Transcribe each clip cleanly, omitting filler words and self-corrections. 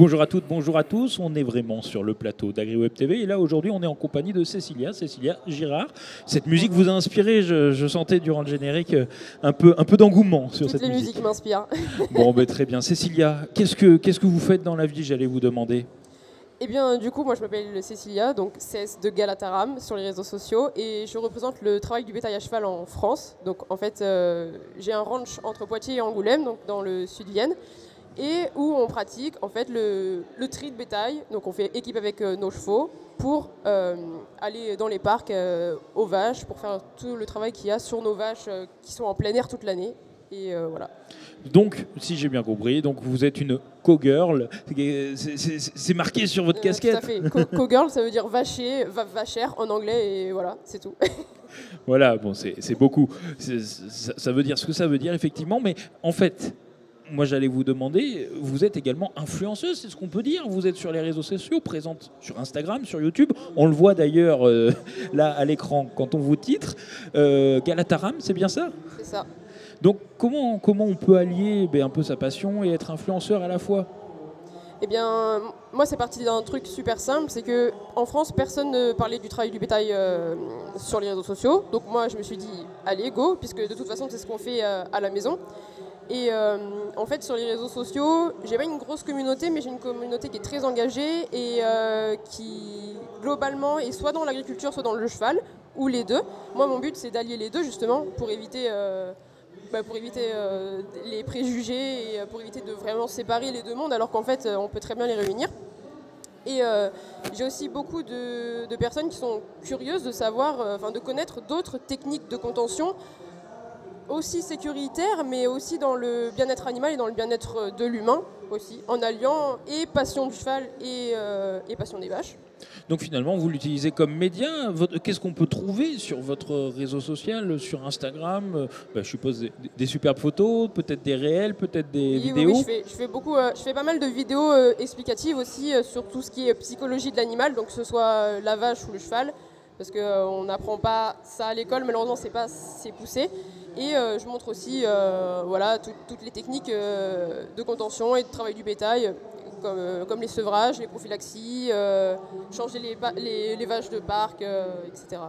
Bonjour à toutes, bonjour à tous. On est vraiment sur le plateau d'AgriWeb TV et là aujourd'hui on est en compagnie de Cécilia Girard. Cette musique vous a inspiré, je sentais durant le générique un peu d'engouement sur Toutes cette les musique. musiques m'inspirent. Bon, ben, très bien. Cécilia, qu'est-ce que vous faites dans la vie, j'allais vous demander? Eh bien, du coup, moi je m'appelle Cécilia, donc CS de Galataram sur les réseaux sociaux et je représente le travail du bétail à cheval en France. Donc en fait, j'ai un ranch entre Poitiers et Angoulême, donc dans le sud de Vienne, et où on pratique en fait le tri de bétail. Donc on fait équipe avec nos chevaux pour aller dans les parcs aux vaches, pour faire tout le travail qu'il y a sur nos vaches qui sont en plein air toute l'année. Et voilà. Donc, si j'ai bien compris, donc vous êtes une co-girl, c'est marqué sur votre casquette. Tout à fait. Co-girl, ça veut dire vachère en anglais, et voilà, c'est tout. Voilà, bon, c'est beaucoup. Ça veut dire ce que ça veut dire, effectivement, mais en fait, moi j'allais vous demander, vous êtes également influenceuse, c'est ce qu'on peut dire. Vous êtes sur les réseaux sociaux, présente sur Instagram, sur YouTube. On le voit d'ailleurs là à l'écran quand on vous titre. Galataram, c'est bien ça? C'est ça. Donc comment on peut allier un peu sa passion et être influenceur à la fois? Eh bien, moi c'est parti d'un truc super simple, c'est que en France personne ne parlait du travail du bétail sur les réseaux sociaux. Donc moi je me suis dit allez go, puisque de toute façon c'est ce qu'on fait à la maison. Et en fait sur les réseaux sociaux, j'ai pas une grosse communauté, mais j'ai une communauté qui est très engagée et qui globalement est soit dans l'agriculture, soit dans le cheval, ou les deux. Moi mon but c'est d'allier les deux justement pour éviter les préjugés et pour éviter de vraiment séparer les deux mondes, alors qu'en fait on peut très bien les réunir. Et j'ai aussi beaucoup de personnes qui sont curieuses de savoir, de connaître d'autres techniques de contention aussi sécuritaires, mais aussi dans le bien-être animal et dans le bien-être de l'humain aussi, en alliant et passion du cheval et passion des vaches. Donc finalement, vous l'utilisez comme média. Qu'est-ce qu'on peut trouver sur votre réseau social, sur Instagram? Je suppose des superbes photos, peut-être des réels, peut-être des vidéos. Oui, je fais pas mal de vidéos explicatives aussi sur tout ce qui est psychologie de l'animal, donc que ce soit la vache ou le cheval, parce qu'on n'apprend pas ça à l'école, malheureusement c'est pas assez poussé. Et je montre aussi toutes les techniques de contention et de travail du bétail, comme les sevrages, les prophylaxies, changer les vaches de parc, etc.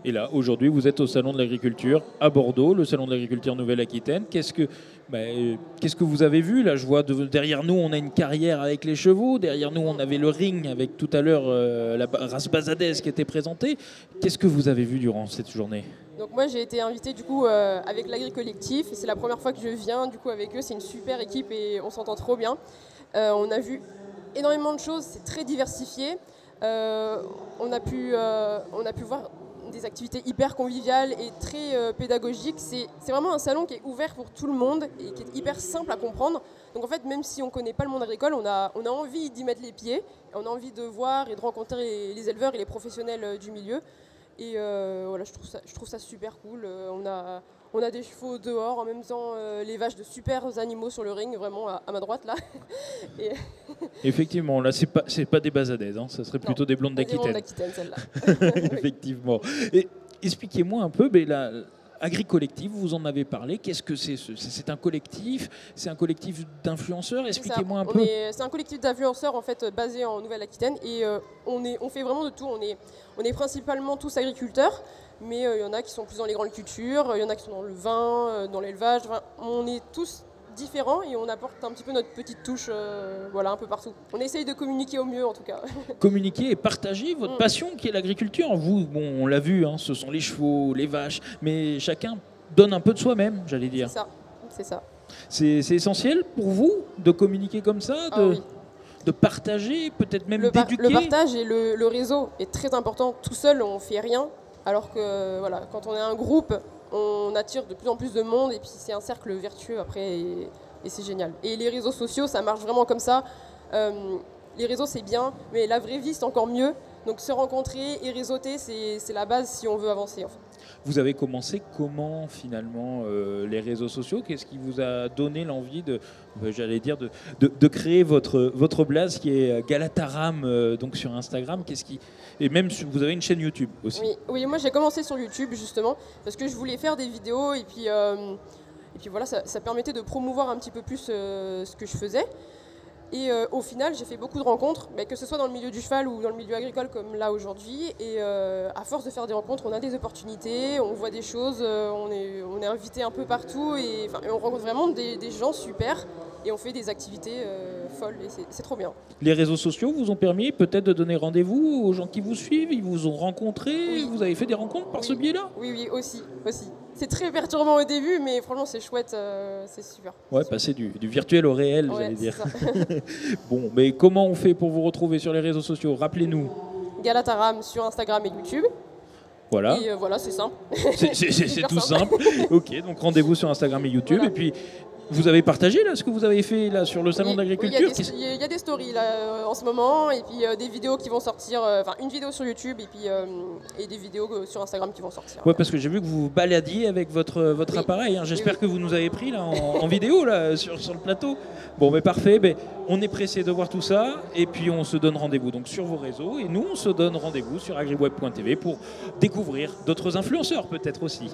Et là, aujourd'hui, vous êtes au Salon de l'Agriculture à Bordeaux, le Salon de l'Agriculture Nouvelle-Aquitaine. Qu'est-ce que vous avez vu? Là, je vois derrière nous, on a une carrière avec les chevaux. Derrière nous, on avait le ring avec tout à l'heure la race Bazadès qui était présentée. Qu'est-ce que vous avez vu durant cette journée? Donc moi j'ai été invitée du coup avec l'Agri-Collectif, et c'est la première fois que je viens du coup avec eux. C'est une super équipe et on s'entend trop bien. On a vu énormément de choses, c'est très diversifié. On a pu voir des activités hyper conviviales et très pédagogiques. C'est vraiment un salon qui est ouvert pour tout le monde et qui est hyper simple à comprendre. Donc en fait, même si on ne connaît pas le monde agricole, on a envie d'y mettre les pieds. On a envie de voir et de rencontrer les éleveurs et les professionnels du milieu. Et voilà, je trouve ça super cool. On a des chevaux dehors, en même temps les vaches, de super animaux sur le ring, vraiment à ma droite là. Et Effectivement, là c'est pas des Bazadaises, hein, ça serait plutôt des blondes d'Aquitaine. Des blondes d'Aquitaine, celle-là. Effectivement. Et expliquez-moi un peu, Agri-Collectif, vous en avez parlé. Qu'est-ce que c'est? C'est un collectif? C'est un collectif d'influenceurs? Expliquez-moi un peu. C'est un collectif d'influenceurs en fait basé en Nouvelle-Aquitaine et on fait vraiment de tout. On est principalement tous agriculteurs, mais il y en a qui sont plus dans les grandes cultures, il y en a qui sont dans le vin, dans l'élevage. Enfin, on est tous différents et on apporte un petit peu notre petite touche un peu partout. On essaye de communiquer au mieux en tout cas. Communiquer et partager votre passion qui est l'agriculture. Vous, bon, on l'a vu, hein, ce sont les chevaux, les vaches, mais chacun donne un peu de soi-même, j'allais dire. C'est ça. C'est essentiel pour vous de communiquer comme ça, de partager, peut-être même d'éduquer. Le partage et le réseau est très important. Tout seul, on ne fait rien, alors que quand on est un groupe, on attire de plus en plus de monde et puis c'est un cercle vertueux après et c'est génial. Et les réseaux sociaux, ça marche vraiment comme ça. Les réseaux, c'est bien, mais la vraie vie, c'est encore mieux. Donc se rencontrer et réseauter, c'est la base si on veut avancer. En fait. Vous avez commencé comment finalement les réseaux sociaux? Qu'est-ce qui vous a donné l'envie de créer votre blaze qui est Galataram donc sur Instagram? Et même vous avez une chaîne YouTube aussi. Oui, moi j'ai commencé sur YouTube justement parce que je voulais faire des vidéos et puis voilà, ça permettait de promouvoir un petit peu plus ce que je faisais. Et au final, j'ai fait beaucoup de rencontres, mais que ce soit dans le milieu du cheval ou dans le milieu agricole comme là aujourd'hui. Et à force de faire des rencontres, on a des opportunités, on voit des choses, on est invité un peu partout et on rencontre vraiment des gens super et on fait des activités folles et c'est trop bien. Les réseaux sociaux vous ont permis peut-être de donner rendez-vous aux gens qui vous suivent, ils vous ont rencontré, Oui. vous avez fait des rencontres par ce biais-là? Oui, aussi. C'est très perturbant au début, mais franchement, c'est chouette, c'est super. Ouais, passer du virtuel au réel, Ouais, j'allais dire. c'est ça. Bon, mais comment on fait pour vous retrouver sur les réseaux sociaux? Rappelez-nous. Galataram sur Instagram et YouTube. Voilà. Et voilà, c'est simple. C'est Hyper tout simple. Ok, donc rendez-vous sur Instagram et YouTube. Voilà. Et puis, vous avez partagé là ce que vous avez fait là sur le salon Oui, d'agriculture? il y a des stories là en ce moment, et puis des vidéos qui vont sortir, une vidéo sur YouTube et puis et des vidéos sur Instagram qui vont sortir. Ouais, parce que j'ai vu que vous vous baladiez avec votre Oui. appareil. Hein. J'espère Oui. que vous nous avez pris là en vidéo là sur le plateau. Bon, mais parfait. Mais on est pressé de voir tout ça et puis on se donne rendez-vous donc sur vos réseaux et nous on se donne rendez-vous sur agriweb.tv pour découvrir d'autres influenceurs peut-être aussi.